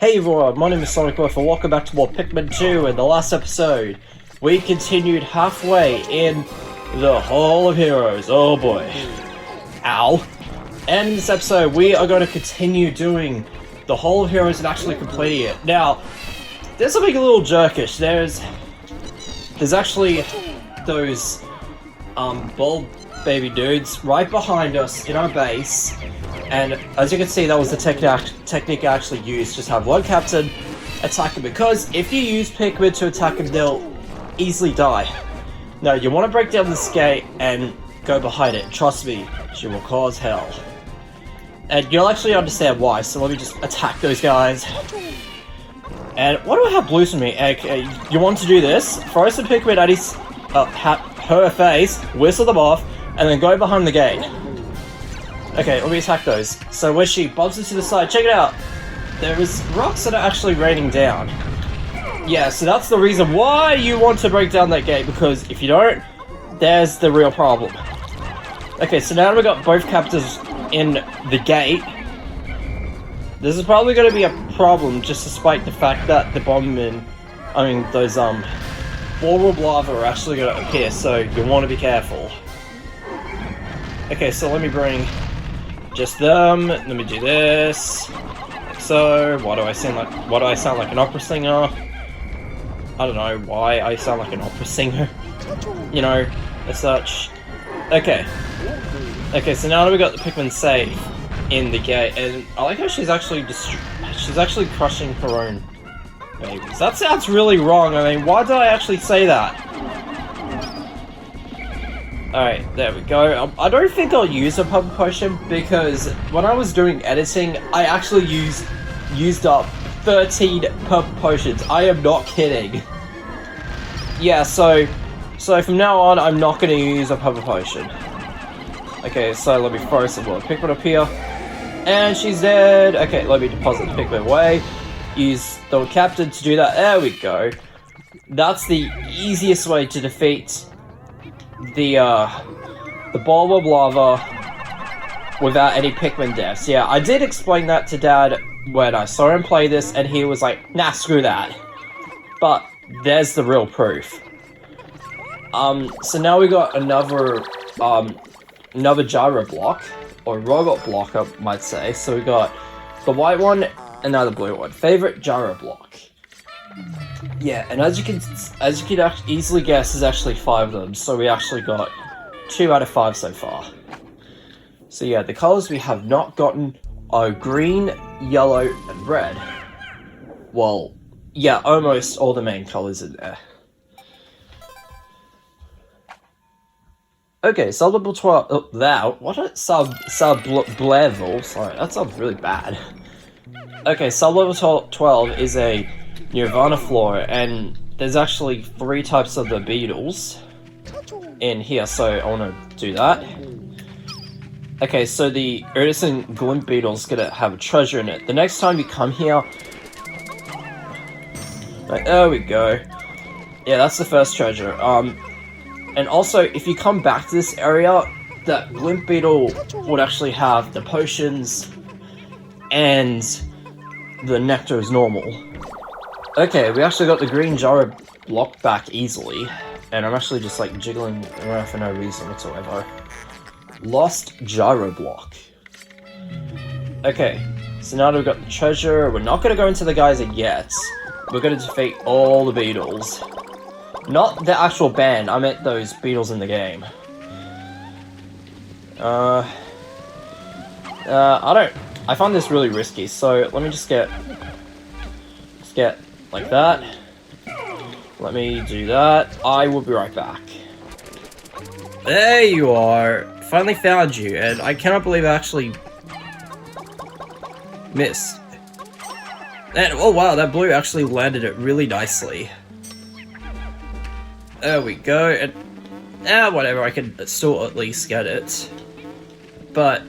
Hey everyone, my name is Sonic Wolf and welcome back to more Pikmin 2. In the last episode, we continued halfway in the Hall of Heroes. Oh boy. Ow. And in this episode, we are going to continue doing the Hall of Heroes and actually completing it. Now, there's something a little jerkish. There's actually those bald baby dudes right behind us in our base. And as you can see, that was the technique I actually used. Just have one captain attack him, because if you use Pikmin to attack him, they'll easily die. No, you want to break down this gate and go behind it. Trust me, she will cause hell. And you'll actually understand why, so let me just attack those guys. And why do I have blues on me? Okay, you want to do this, throw some Pikmin at her face, whistle them off, and then go behind the gate. Okay, let me attack those. So where she bumps into the side, check it out! There is rocks that are actually raining down. Yeah, so that's the reason why you want to break down that gate, because if you don't, there's the real problem. Okay, so now we got both captors in the gate. This is probably going to be a problem, just despite the fact that the those ball of lava are actually going to appear, so you want to be careful. Okay, so let me bring just them. Let me do this. Like so. Why do I sound like an opera singer? I don't know why I sound like an opera singer. You know, as such. Okay. Okay, so now that we got the Pikmin safe in the gate, and I like how she's actually crushing her own babies. That sounds really wrong. I mean, why did I actually say that? Alright, there we go. I don't think I'll use a purple potion, because when I was doing editing, I actually used up 13 purple potions. I am not kidding. Yeah, so from now on, I'm not going to use a purple potion. Okay, so let me throw some more Pikmin up here. And she's dead. Okay, let me deposit the Pikmin away. Use the captain to do that. There we go. That's the easiest way to defeat the ball of lava without any Pikmin deaths. Yeah, I did explain that to Dad when I saw him play this, and he was like, nah, screw that. But there's the real proof. So now we got another gyro block, or robot block, I might say. So we got the white one and now the blue one. Favorite gyro block. Yeah, and as you can easily guess, there's actually 5 of them, so we actually got 2 out of 5 so far. So yeah, the colors we have not gotten are green, yellow, and red. Well, yeah, almost all the main colors in there. Okay, sub level 12. Oh, that. What a sub level. Sorry, that sounds really bad. Okay, sub level 12 is a Nirvana floor, and there's actually 3 types of the beetles in here, so I want to do that. Okay, so the Urdison Glint beetle's gonna have a treasure in it. The next time you come here, right, there we go. Yeah, that's the first treasure. And also, if you come back to this area, that Glint beetle would actually have the potions and the nectar as normal. Okay, we actually got the green gyro block back easily, and I'm actually just like jiggling around for no reason whatsoever. Lost gyro block. Okay, so now that we've got the treasure, we're not going to go into the geyser yet. We're going to defeat all the beetles. Not the actual band, I meant those beetles in the game. I find this really risky, so let me just get like that. Let me do that. I will be right back. There you are. Finally found you, and I cannot believe I actually missed. And oh wow, that blue actually landed it really nicely. There we go, and whatever, I can still at least get it. But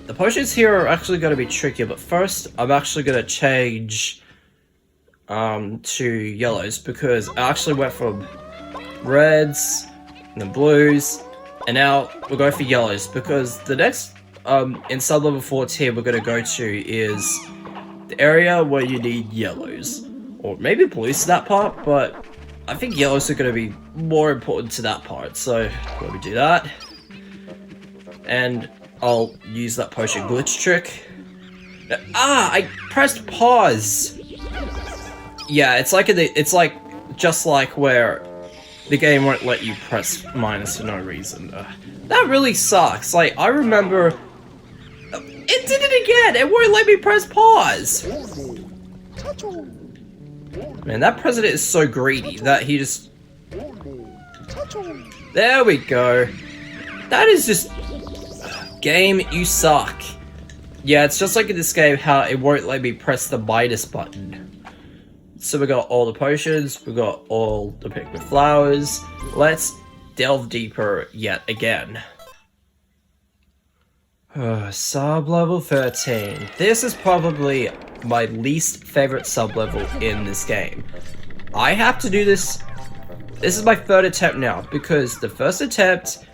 the potions here are actually going to be trickier, but first I'm actually going to change to yellows, because I actually went from reds and then blues, and now we're going for yellows, because the next in sub level 14 we're going to go to is the area where you need yellows. Or maybe blues to that part, but I think yellows are going to be more important to that part, so let me do that. And I'll use that potion glitch trick. I pressed pause! Yeah, it's like just like where the game won't let you press minus for no reason. That really sucks. Like, I remember... It did it again! It won't let me press pause! Man, that president is so greedy that he just... There we go. That is just... Game, you suck. Yeah, it's just like in this game how it won't let me press the minus button. So we got all the potions, we got all the Pikmin flowers. Let's delve deeper yet again. Sub-level 13. This is probably my least favorite sub-level in this game. I have to do this... This is my third attempt now, because the first attempt,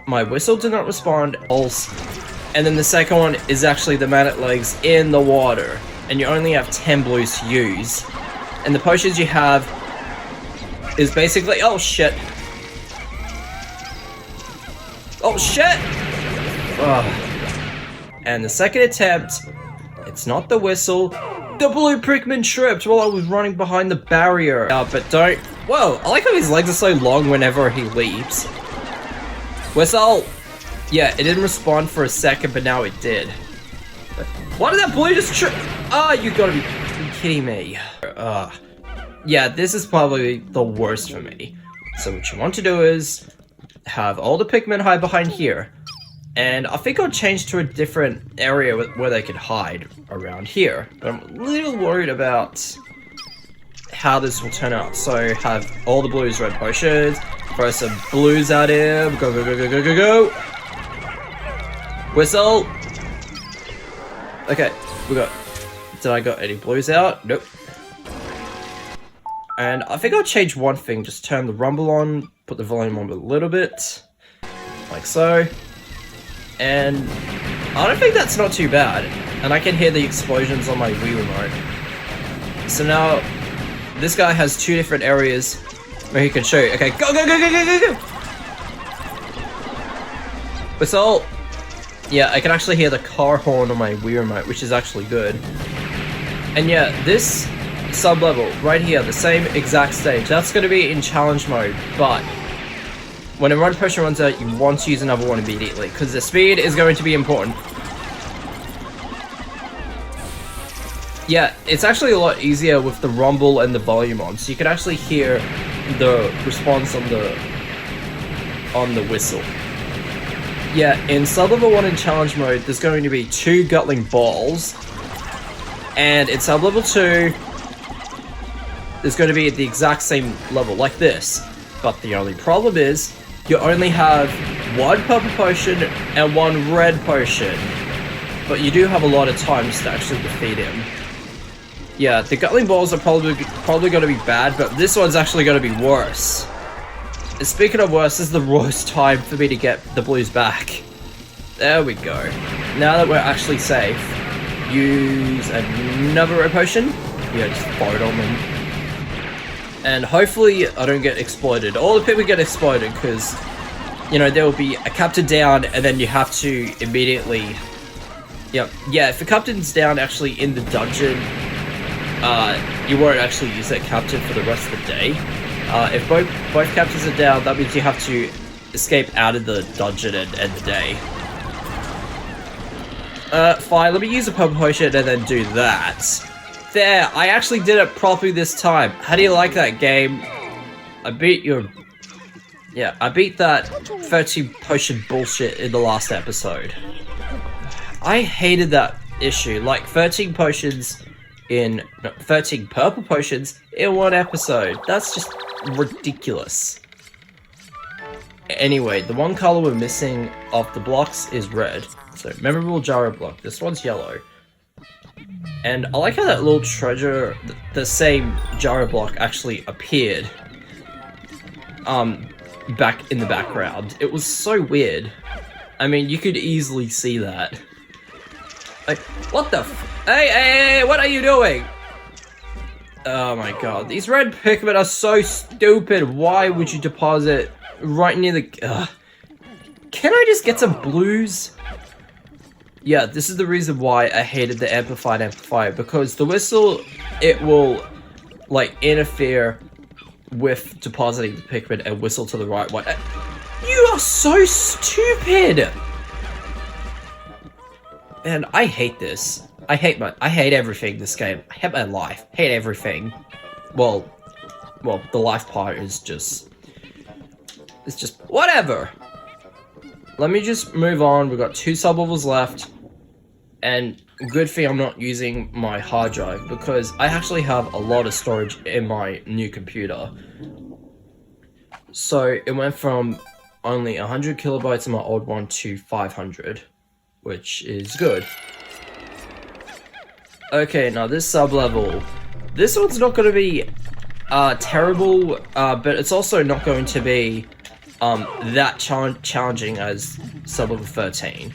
my whistle did not respond, and then the second one is actually the man at legs in the water, and you only have 10 blues to use. And the potions you have is basically... Oh shit! Oh shit! Ugh. And the second attempt, it's not the whistle. The blue Pikmin tripped while I was running behind the barrier. But don't... Whoa, I like how his legs are so long whenever he leaps. Whistle! Yeah, it didn't respond for a second, but now it did. Why did that blue just trip? Ah, you gotta be kidding me. Yeah, this is probably the worst for me. So what you want to do is have all the Pikmin hide behind here. And I think I'll change to a different area where they can hide around here. But I'm a little worried about how this will turn out. So have all the blues red potions, throw some blues at him, go, go, go, go, go, go, go. Whistle! Okay, we got... Did I got any blues out? Nope. And I think I'll change one thing, just turn the rumble on, put the volume on a little bit. Like so. And I don't think that's not too bad. And I can hear the explosions on my Wii remote. So now, this guy has two different areas where he can shoot. Okay, go, go, go, go, go, go, go! Whistle! Yeah, I can actually hear the car horn on my Wii remote, which is actually good. And yeah, this sub-level right here, the same exact stage, that's going to be in challenge mode, but when a run potion runs out, you want to use another one immediately, because the speed is going to be important. Yeah, it's actually a lot easier with the rumble and the volume on, so you can actually hear the response on the whistle. Yeah, in sub-level 1 in challenge mode, there's going to be 2 Gutling balls, and in sub-level 2, there's going to be at the exact same level, like this. But the only problem is, you only have 1 purple potion and 1 red potion. But you do have a lot of times to actually defeat him. Yeah, the Gutling balls are probably going to be bad, but this one's actually going to be worse. And speaking of worse, this is the worst time for me to get the blues back. There we go. Now that we're actually safe, use another red potion. Yeah, just float on them. And hopefully I don't get exploded. All the people get exploded because, you know, there will be a captain down and then you have to immediately... Yeah, if the captain's down actually in the dungeon, you won't actually use that captain for the rest of the day. If both captains are down, that means you have to escape out of the dungeon and end the day. Fine, let me use a purple potion and then do that. There, I actually did it properly this time. How do you like that, game? I beat your... Yeah, I beat that 13 potion bullshit in the last episode. I hated that issue. Like, 13 potions in... No, 13 purple potions in one episode. That's just ridiculous. Anyway, the one color we're missing off the blocks is red. So, memorable Gyro block. This one's yellow. And I like how that little treasure, the same gyro block actually appeared back in the background. It was so weird. I mean, you could easily see that. Like, what the hey, what are you doing? Oh my god, these red Pikmin are so stupid. Why would you deposit right near the... Can I just get some blues? Yeah, this is the reason why I hated the amplifier, because the whistle, it will, like, interfere with depositing the Pikmin and whistle to the right one. You are so stupid! And I hate this. I hate everything this game. I hate my life. I hate everything. Well, the life part is just... It's just... Whatever! Let me just move on. We've got 2 sub-levels left. And good thing I'm not using my hard drive, because I actually have a lot of storage in my new computer. So it went from only 100 kilobytes in my old one to 500, which is good. Okay, now this sub-level, this one's not going to be terrible, but it's also not going to be that challenging as sub-level 13.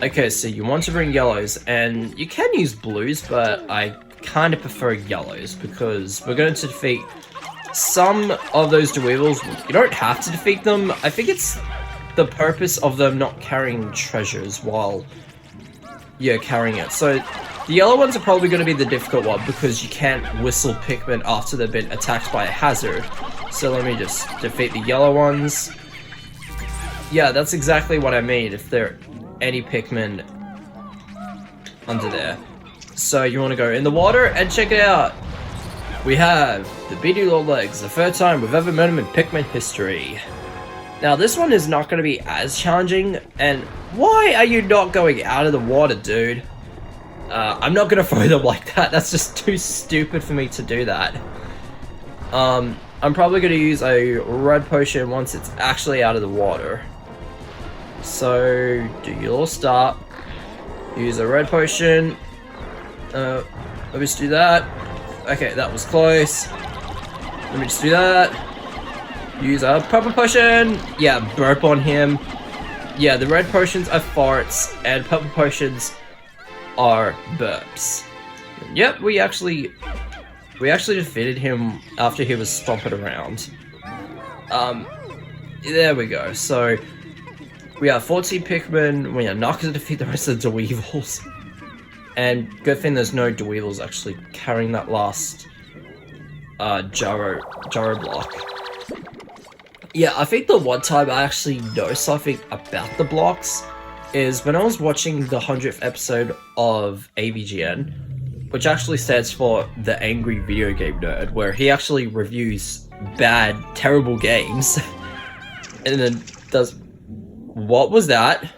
Okay, so you want to bring yellows, and you can use blues, but I kind of prefer yellows, because we're going to defeat some of those Dweevils. You don't have to defeat them. I think it's the purpose of them not carrying treasures while you're carrying it. So the yellow ones are probably going to be the difficult one, because you can't whistle Pikmin after they've been attacked by a hazard. So let me just defeat the yellow ones. Yeah, that's exactly what I mean, if there are any Pikmin under there. So you want to go in the water and check it out. We have the Beady Lord Legs, the third time we've ever met him in Pikmin history. Now this one is not going to be as challenging, and why are you not going out of the water, dude? I'm not going to throw them like that. That's just too stupid for me to do that. I'm probably going to use a red potion once it's actually out of the water. So, do your start. Use a red potion. Let me just do that. Okay, that was close. Let me just do that. Use a purple potion. Yeah, burp on him. Yeah, the red potions are farts, and purple potions are burps. Yep, we actually defeated him after he was stomping around. There we go. So we have 14 Pikmin. We are not going to defeat the rest of the Dweevils. And good thing there's no Dweevils actually carrying that last gyro block. Yeah, I think the one time I actually know something about the blocks is when I was watching the 100th episode of AVGN, which actually stands for The Angry Video Game Nerd, where he actually reviews bad, terrible games. And then does... What was that?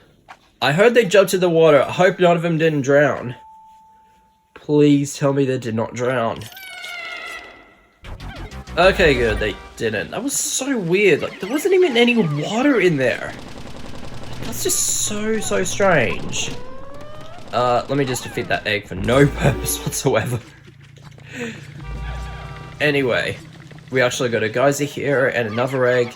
I heard they jumped in the water. I hope none of them didn't drown. Please tell me they did not drown. Okay, good, they didn't. That was so weird. Like, there wasn't even any water in there. That's just so strange. Let me just defeat that egg for no purpose whatsoever. Anyway, we actually got a geyser here and another egg.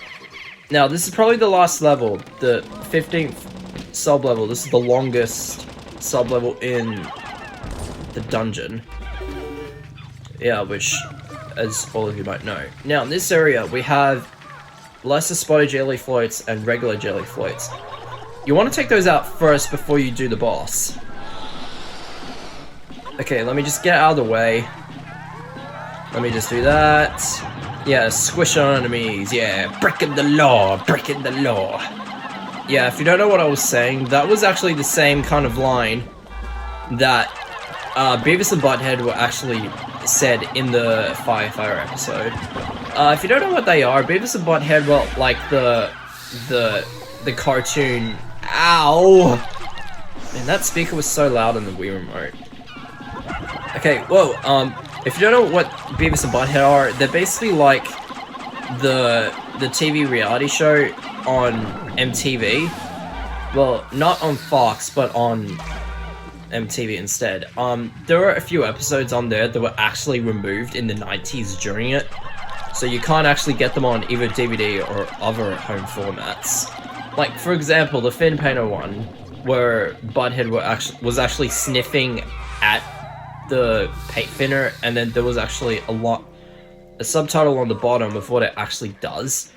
Now, this is probably the last level, the 15th sub-level. This is the longest sub-level in the dungeon. Yeah, which, as all of you might know. Now, in this area, we have lesser spotted jelly floats and regular jelly floats. You want to take those out first before you do the boss. Okay, let me just get out of the way. Let me just do that. Yeah, squish on enemies. Yeah, breaking the law, breaking the law. Yeah, if you don't know what I was saying, that was actually the same kind of line that Beavis and Butthead were actually said in the Firefire episode. If you don't know what they are, Beavis and Butthead were like the cartoon. Ow! Man, that speaker was so loud on the Wii remote. Okay, whoa, if you don't know what Beavis and Butthead are, they're basically like the TV reality show on MTV. Well, not on Fox, but on MTV instead. There were a few episodes on there that were actually removed in the 90s during it, so you can't actually get them on either DVD or other home formats. Like, for example, the Fin Painter one, where Butthead was actually sniffing at the paint thinner, and then there was actually a subtitle on the bottom of what it actually does.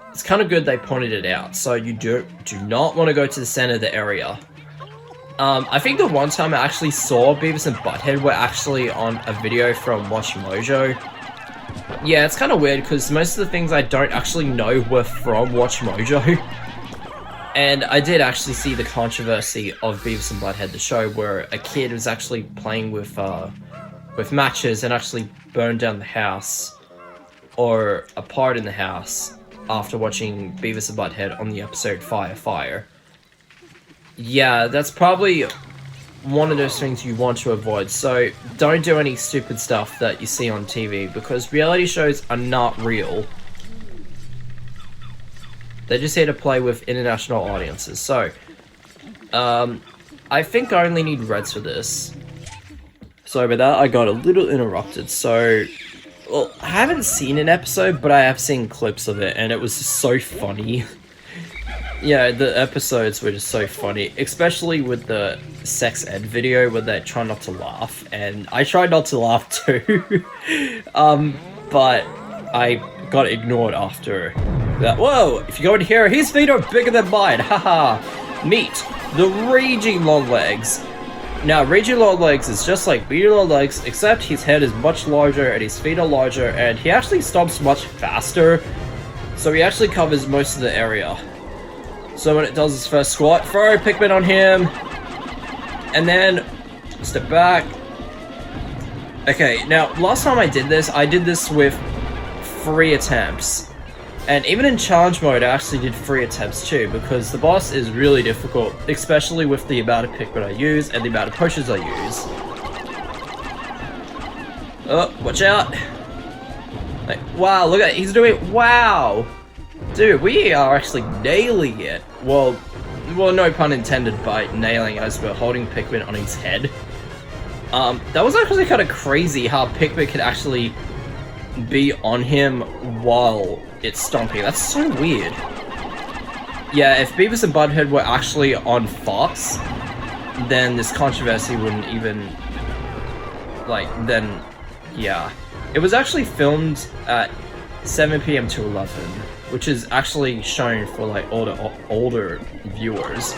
It's kind of good they pointed it out, so you do not want to go to the center of the area. I think the one time I actually saw Beavis and Butthead were actually on a video from Watch Mojo. Yeah, it's kind of weird because most of the things I don't actually know were from Watch Mojo. And I did actually see the controversy of Beavis and Butthead, the show, where a kid was actually playing with matches and actually burned down the house, or a part in the house, after watching Beavis and Butthead on the episode Fire. Yeah, that's probably one of those things you want to avoid, so don't do any stupid stuff that you see on TV, because reality shows are not real. They're just here to play with international audiences. So, I think I only need reds for this. Sorry about that, I got a little interrupted. So, well, I haven't seen an episode, but I have seen clips of it, and it was just so funny. Yeah, the episodes were just so funny, especially with the sex ed video where they try not to laugh, and I tried not to laugh too. But I got ignored after that. Whoa, if you go in here, his feet are bigger than mine, haha. Meet the Raging Long Legs. Now, Raging Long Legs is just like Medium Long Legs, except his head is much larger and his feet are larger, and he actually stomps much faster, so he actually covers most of the area. So when it does its first squat, throw Pikmin on him, and then step back. Okay, now last time I did this with 3 attempts. And even in challenge mode, I actually did 3 attempts too, because the boss is really difficult, especially with the amount of Pikmin I use and the amount of potions I use. Oh, watch out! Like, wow, look at it, he's doing, wow! Dude, we are actually nailing it. Well, no pun intended by nailing, as we're holding Pikmin on his head. That was actually kind of crazy how Pikmin could actually be on him while it's stomping. That's so weird. Yeah, if Beavis and Butthead were actually on Fox, then this controversy wouldn't even, then, yeah. It was actually filmed at 7 PM to 11, which is actually shown for, older viewers.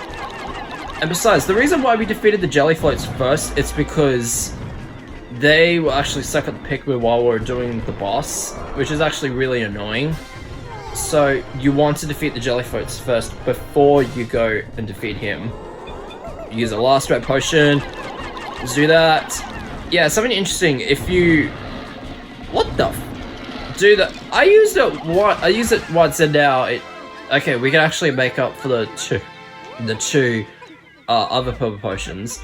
And besides, the reason why we defeated the jelly floats first, it's because they were actually stuck at the Pikmin while we were doing the boss, which is actually really annoying. So, you want to defeat the jelly floats first before you go and defeat him. Use a last red potion. Let's do that. Yeah, something interesting, if you... What the f... Do that... I used it once and now it... Okay, we can actually make up for the two other purple potions.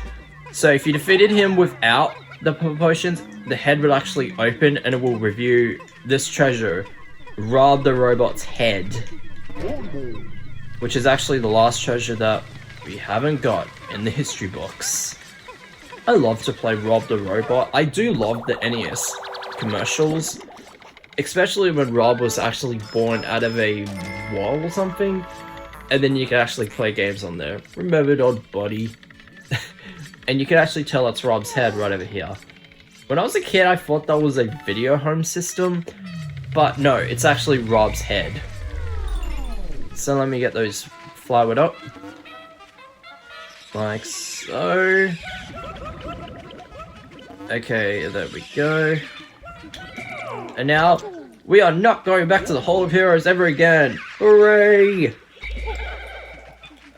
So if you defeated him without the purple potions, the head will actually open and it will review this treasure, Rob the Robot's head, which is actually the last treasure that we haven't got in the history books. I love to play Rob the Robot. I do love the NES commercials, especially when Rob was actually born out of a wall or something, and then you can actually play games on there. Remembered Odd Body. And you can actually tell it's Rob's head right over here. When I was a kid, I thought that was a video home system, but no, it's actually Rob's head. So let me get those flowered up. Like so. Okay, there we go. And now, we are not going back to the Hall of Heroes ever again! Hooray!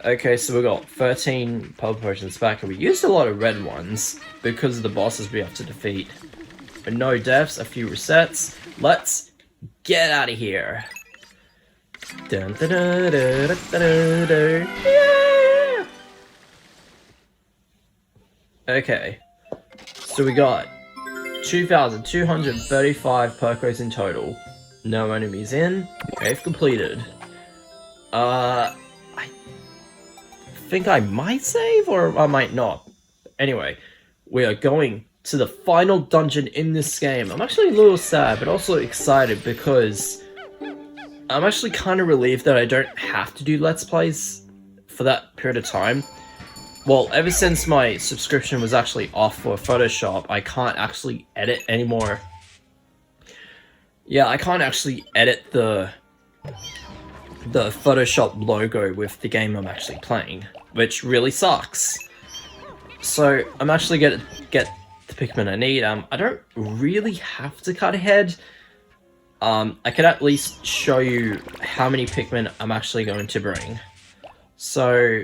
Okay, so we got 13 purple potions back, and we used a lot of red ones because of the bosses we have to defeat. But no deaths, a few resets. Let's get out of here. Dun, dun, dun, dun, dun, dun, dun. Yeah! Okay, so we got 2,235 percos in total. No enemies in. Cave completed. I think I might save, or I might not. Anyway, we are going to the final dungeon in this game. I'm actually a little sad, but also excited, because I'm actually kind of relieved that I don't have to do Let's Plays for that period of time. Well, ever since my subscription was actually off for Photoshop, I can't actually edit anymore. Yeah, I can't actually edit the Photoshop logo with the game I'm actually playing, which really sucks. So I'm actually gonna get the Pikmin I need. I don't really have to cut ahead. I could at least show you how many Pikmin I'm actually going to bring. So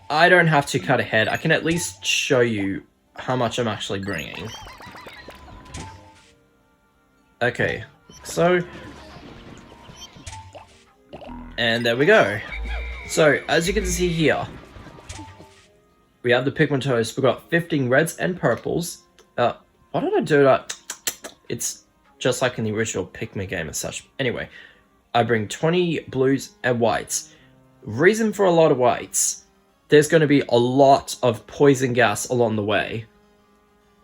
I don't have to cut ahead. I can at least show you how much I'm actually bringing. Okay, so... and there we go. So, as you can see here, we have the Pikmin toast. We've got 15 reds and purples. Why did I do that? It's just like in the original Pikmin game as such. Anyway, I bring 20 blues and whites. Reason for a lot of whites. There's going to be a lot of poison gas along the way.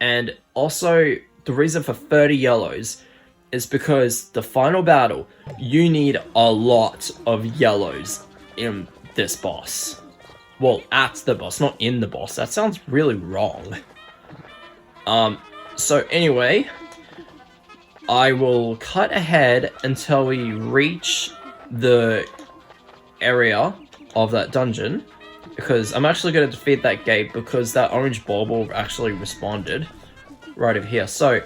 And also, the reason for 30 yellows is because the final battle, you need a lot of yellows in this boss. Well, at the boss, not in the boss. That sounds really wrong. So anyway, I will cut ahead until we reach the area of that dungeon, because I'm actually going to defeat that gate because that orange bauble actually responded right over here. So,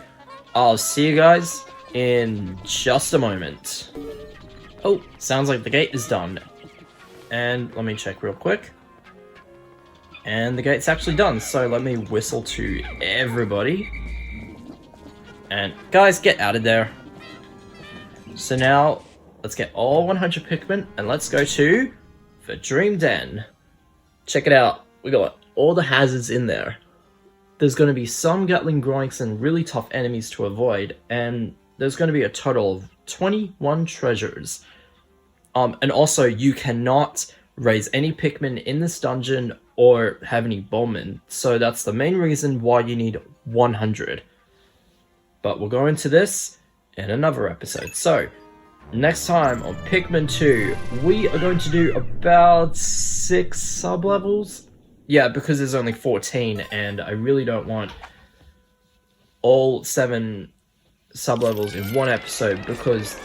I'll see you guys in just a moment. Oh, sounds like the gate is done. And let me check real quick. And the gate's actually done, so let me whistle to everybody. And guys, get out of there. So now, let's get all 100 Pikmin, and let's go to the Dream Den. Check it out. We got all the hazards in there. There's going to be some Gatling Groinks and really tough enemies to avoid, and there's going to be a total of 21 treasures. And also, you cannot raise any Pikmin in this dungeon or have any bowmen, so that's the main reason why you need 100. But we'll go into this in another episode. So, next time on Pikmin 2, we are going to do about 6 sub-levels. Yeah, because there's only 14, and I really don't want all 7 sub-levels in one episode, because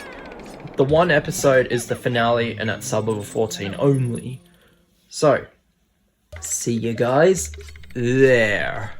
the one episode is the finale, and at sub-level 14 only. So, see you guys there.